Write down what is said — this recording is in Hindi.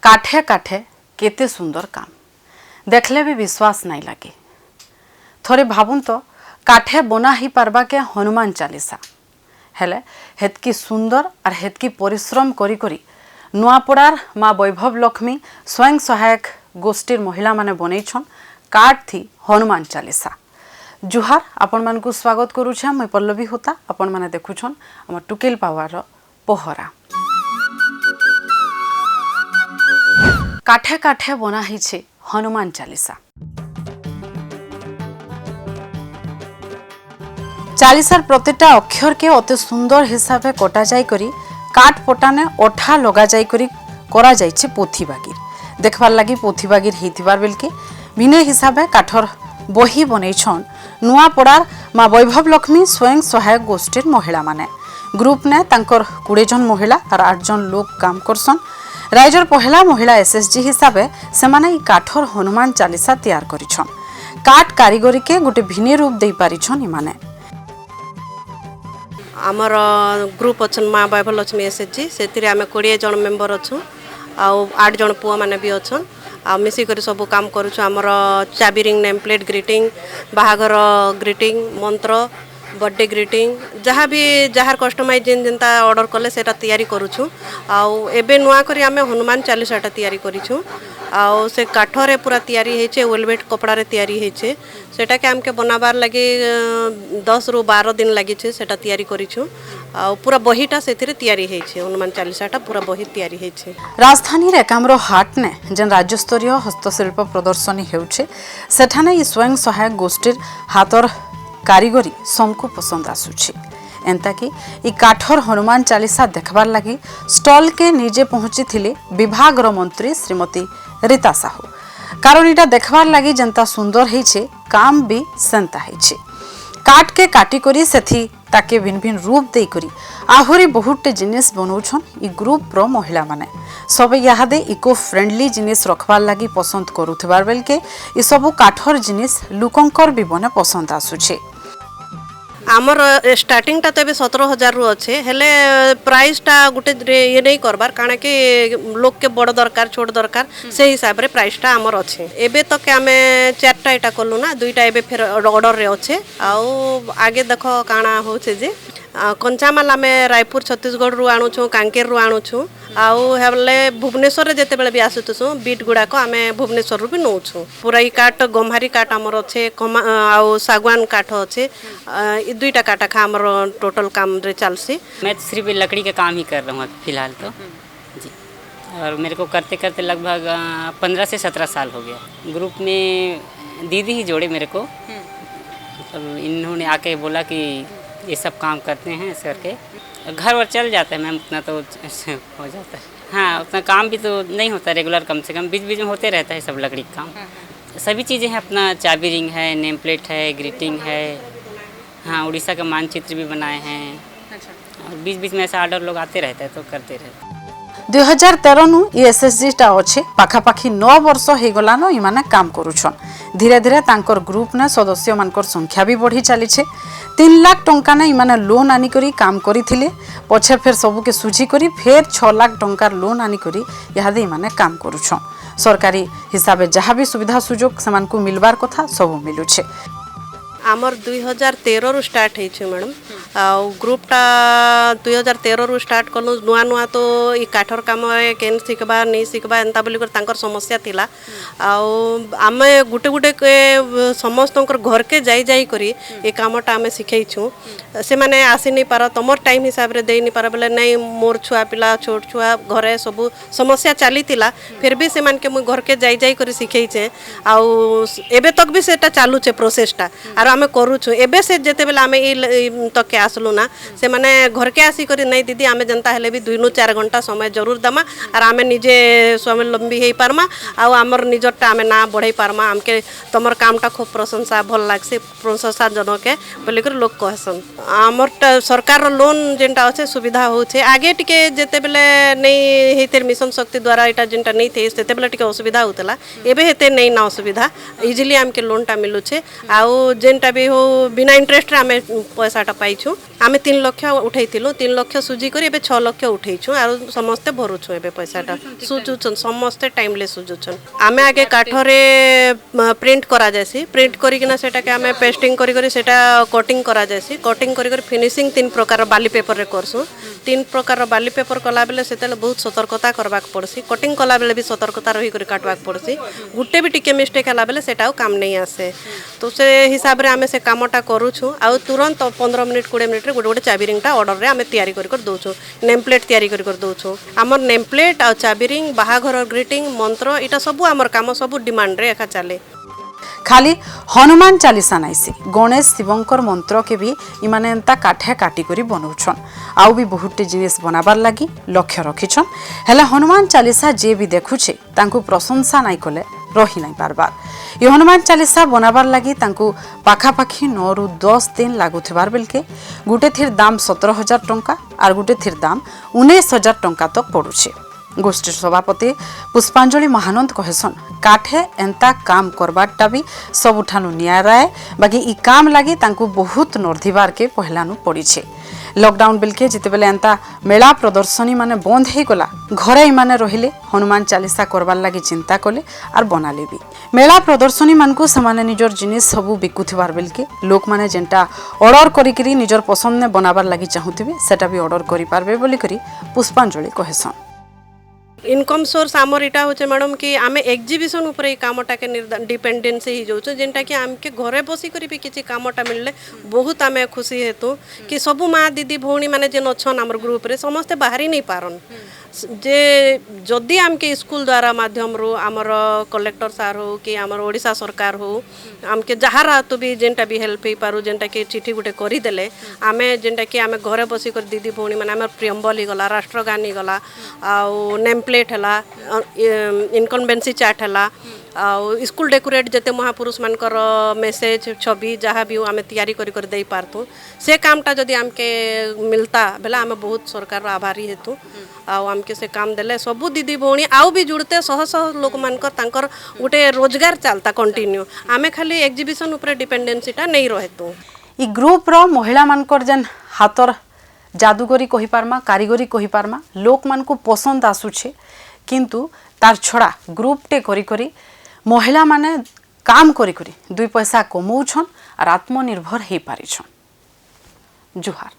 काठे काठे केते सुंदर काम देखले भी विश्वास नहीं लगे। थोड़े भावुन तो काठे बना ही पारबा के हनुमान चालीसा हेले हेतकी सुंदर और हेतकी परिश्रम करी करी नुआपड़ार माँ वैभव लक्ष्मी स्वयं सहायक गोष्ठीर महिला माने बनईछन काठ थी हनुमान चालीसा। जुहार आपण मान को स्वागत करुछे। मैं पल्लवी होता आपण माने देखुछन हम टुकेल पावर पहरा। काठे काठे बना ही हनुमान चालीसा। चालीसार प्रतिटा अक्षर के अति सुंदर हिसाब से कटा जाई करी काठ पटाने अठा लगा जाई करी करा जाइछे पोथी बागिर देखबार लगी पोथी बागिर हेतिबार बेलके भिन्न हिसाब से काठर बही बनईछन नुआपड़ार माँ वैभव लक्ष्मी स्वयं सहायक गोष्ठीर महिला माने ग्रुप ने तांकर 20 जन महिला और 8 जन लोग काम करसन। राइजर पहला महिला एसएसजी हिसाब से माने काठर हनुमान चालीसा तैयार करिछन। काठ कारीगरी के गोटे भिन्न रूप दे पारिछन इमाने। आमर ग्रुप अच्छन माँ वैभव लक्ष्मी एसएचजी से आम 20 जन मेम्बर अच्छु आउ 8 जन पुआ मैंने भी अच्छन आ मिसिक सब काम करुछु। आमर चाबी रिंग नेम प्लेट ग्रीटिंग बाहागर ग्रीटिंग मंत्र बर्थडे ग्रीटिंग जहाँ भी जार कस्टमाइज जेनता ऑर्डर कले सेटा तैयारी करुछु। आउ एबे नुआ करी आमे हनुमान चालीसाटा तैयारी करिछु। आउ से काठरे पूरा तैयारी हेचे वेलवेट कपड़ा तैयारी हेचे सेटा के आमके बनाबार लगे 10 रु 12 दिन लगी सेटा तैयारी करिछु। आउ पूरा बहीटा सेथिरे तैयारी हेचे हनुमान चालीसाटा पूरा बही तैयारी हेचे। राजधानी एकाम्र हाट ने जेन राज्य स्तरीय हस्तशिल्प प्रदर्शनी हेउछे सेठाने ई स्वयं सहायक गोष्ठीर हाथर कारीगरी सबको पसंद आसुछि। एंता कि ई काठर हनुमान चालीसा देखबार लगी स्टॉल के निजे पहुंची थिले विभाग मंत्री श्रीमती रीता साहू। कारण इटा देखबार लगी जनता सुंदर हेछे काम भी सेंता हेछे। काठ के काटी करी सेथी ताके भिन्न भिन्न रूप दे करी आहुरी बहुटे जिनिस बनौछन ई ग्रुप रो महिला माने सब यादे इको फ्रेंडली जिनिस रखबार लगी पसंद करुथबार बेलके ई सबु काठर जिनिस लुकंकर भी बने पसंद आसुछे। आमर स्टार्टिंग टा तो 17,000 रु अच्छे हेले प्राइस टा गोटे ये नहीं करबार कारण कि लोग के बड़ दरकार छोट दरकार से हिसाब रे प्राइस टा आमर अच्छे। एबे तक तो आमे 4टा एटा कलु ना 2टा एबे फिर ऑर्डर रे अच्छे। आउ आगे देखो काना होचे जे कंचामाल आमे रायपुर छत्तीसगढ़ रु आणुछु कांकेर रु आणुछु आउ हेले भुवनेश्वर जेते बेले भी आसुतुछु बीट गुडा को आमे भुवनेश्वर रु भी नौछु। पूरा ई काठ गम्हारी काठ हमर अच्छे आउ सागवान काठ अच्छे ई 2टा काठ खा हमर टोटल काम रे चलसी। मैं सिर्फ लकड़ी का काम ही कर रहा हूँ फिलहाल तो जी। और मेरे को करते करते लगभग 15 से 17 साल हो गया। ग्रुप में दीदी ही जोड़े मेरे को। मतलब इन्होंने आके बोला कि ये सब काम करते हैं इस करके घर वर चल जाता है मैम उतना तो हो जाता है। हाँ उतना काम भी तो नहीं होता रेगुलर, कम से कम बीच बीच में होते रहता है सब लकड़ी का काम। सभी चीज़ें हैं अपना चाबी रिंग है नेम प्लेट है ग्रीटिंग है। हाँ उड़ीसा का मानचित्र भी बनाए हैं और बीच बीच में ऐसा ऑर्डर लोग आते रहते हैं तो करते रहते हैं। 2013 नु एसएसजी टा अच्छे पाखापाखी 9 वर्ष हो गलान इमाने काम करुछन। धीरे धीरे तांकर ग्रुप ने सदस्य मानकर संख्या भी बढ़ी चली 3 लाख टंका ने इमाने लोन आनी करी काम करिथिले पछे फिर सबू के सुझी करी फिर 6 लाख टंकार लोन आनी करी यादे इमाने काम करुछन। सरकारी हिसाब से जहाँ भी सुविधा सुजोग समान को मिलबार कथा सब मिलुछे। आमर 2013 रु स्टार्ट है मैडम। आउ ग्रुपटा 2013 रु स्टार्ट कलु नुआ नुआ तो ई काठर काम केन शिखबा नहीं शिखबा एंता बोली कर तांकर समस्या थिला। आउ आमे गुटे गुटे के समस्त घर के जाई जाई करी ए कामटा आमे सिखैछु। से माने आसी नहीं पार तमर टाइम हिसाब रे देई नहीं पार बोले नहीं मोर छुआ पिला छोट छुआ घरे सब समस्या चली थिला फिर भी से मान के मु घर के जाई जाई करी सिखैछे। आउ एबे तक भी सेटा चालू छे प्रोसेसटा आर आमे करूछु। एबे से जेते बेला आमे ई तक के आसलु ना से माने घर के आसी करी नहीं दीदी आमे जनता हेले भी 2-4 घंटा समय जरूर दमा आर आमे निजे स्वावलंबी हेई पारमा आउ आमर निजरटा आमे ना बढ़ाई पारमा। आमके तमर कामटा खूब प्रशंसा भल लागसे प्रशंसा जनक के बोली कर लोग कहसन। आमर सरकार लोन जेनटा अच्छे सुविधा होछे आगे टिके जेते बेले नहीं हेते मिशन शक्ति द्वारा एटा जेनटा नहीं थे सेते बेले टिके असुविधा होतला एबे हेते नहीं ना असुविधा इजिली आमके लोनटा मिलुछे। आउ जेनटा जेनटा भी हो बिना इंटरेस्ट रे आमे पैसाटा पाइछु आमे 3 लाख उठैतिलु 3 लाख सुजी करी एबे 6 लाख उठैछु आरो समस्ते भरुछु एबे पैसाटा सुजुछन समस्ते टाइमले सुजुछन आमे आगे काठरे प्रिंट करा जायसी प्रिंट करी किना सेटा के आमे पेस्टिंग करी करी सेटा कटिंग करा जायसी कटिंग करी करी फिनिशिंग 3 प्रकार बाली पेपर रे करसु 3 प्रकार बाली पेपर कला बेले सेतेले बहुत सतर्कता करबाक पड़सी कटिंग कला बेले भी सतर्कता रही करी काटबाक पड़सी गुटे भी टिके मिस्टेक हला बेले सेटाও काम नहीं आसे तो से हिसाब रे आमे से कामटा करूछु आ तुरंत 15 मिनिट 20 मिनिट रे गोटे गोटे चाबी रिंगटा ऑर्डर रे आमे तयारी करी कर दोछु नेम प्लेट तयारी करी कर दोछु हमर नेम प्लेट आ चाबी रिंग बाहाघर ग्रीटिंग मंत्र इटा सब हमर काम सब डिमांड रे एका चले खाली हनुमान चालीसा नाइसी गणेश शिवंकर मंत्र के भी इमाने एंता काठे काटी करी बनाउछन आउ भी बहुते जिनिस बनाबार लगी लक्ष्य रखिछन हेला हनुमान चालीसा जे भी देखुछे तांकु प्रशंसा नाइ कले रही नाइ पारबार ये हनुमान चालीसा बनाबार लगी तांकु पाखापाखी 9 रु 10 दिन लागुथिबार बेलके गुटे थिर दाम 17,000 टंका आर गुटे थिर दाम 19,000 टंका तक पड़ुछे गोष्ठी सभापति पुष्पांजलि महानंद कहेसन काठे एंता काम करबाटा भी सबुठानु न्याय बाकी ई काम लगी तांकु बहुत नर्धिबार के पहलानु पड़ीछे लॉकडाउन बिलके जिते बेले एंता मेला प्रदर्शनी माने बंद हे गला घरे इमाने रहिले हनुमान चालीसा करबार लगी चिंता कले आर बनाले भी मेला प्रदर्शनी मानकु समाने निजर जिनिस सबु बिकुथिबार बिलके लोक माने जेंटा ऑर्डर करी करी निजर पसंद ने बनाबार लगी चाहुथिबे सेटा भी ऑर्डर करि पारबे बोली करी पुष्पांजलि कहेसन इनकम सोर्स आमर इटा होचे मैडम कि आमे एग्जिबिशन ऊपर कामटा के डिपेंडेंसी ही जाउछ जेनटा कि आमके घरे बसी करी भी किछि कामटा मिलले बहुत आमे खुशी हेतु कि सबु माँ दीदी भौणी माने जेन अछन हमर ग्रुप रे समस्ते बाहरी नहीं पारन जे जदि आमके स्कूल द्वारा माध्यम रो आमर कलेक्टर सार हो कि आमर ओडिशा सरकार हो आमके जहार तो भी जेनटा भी हेल्प हे पारू जेनटा कि चिठी गुटे करी देले आमे जेनटा कि आमे घरे बसी कर दीदी भौणी माने आमर प्रियम्बल ही गला राष्ट्रगान ही गला आ नेम प्लेट हला इनकम्बेंसी चार्ट हला स्कूल डेकोरेट जते महापुरुष मानकर मेसेज छवि जहाँ भी आमे तैयारी करी कर दे पारतु से कामटा जदि आमके मिलता बेले आमे बहुत सरकार आभारी हेतु आमके से काम देले सबु दीदी भौणी आउ भी जुड़ते शह शह लोक मानकर तांकर गोटे रोजगार चलता कंटिन्यू आमे खाली एग्जिबिशन ऊपर डिपेंडेंसीटा नहीं रहेतु ई ग्रुप रो महिला मानकर जन हातर जादूगरी कहि पारमा कारीगरी कहि पारमा लोक मान को पसंद आसुछे किंतु तार छड़ा ग्रुप टे करी करी महिला माने काम करी करी 2 पैसा कमाउछन और आत्मनिर्भर हे पारिछन जुहार।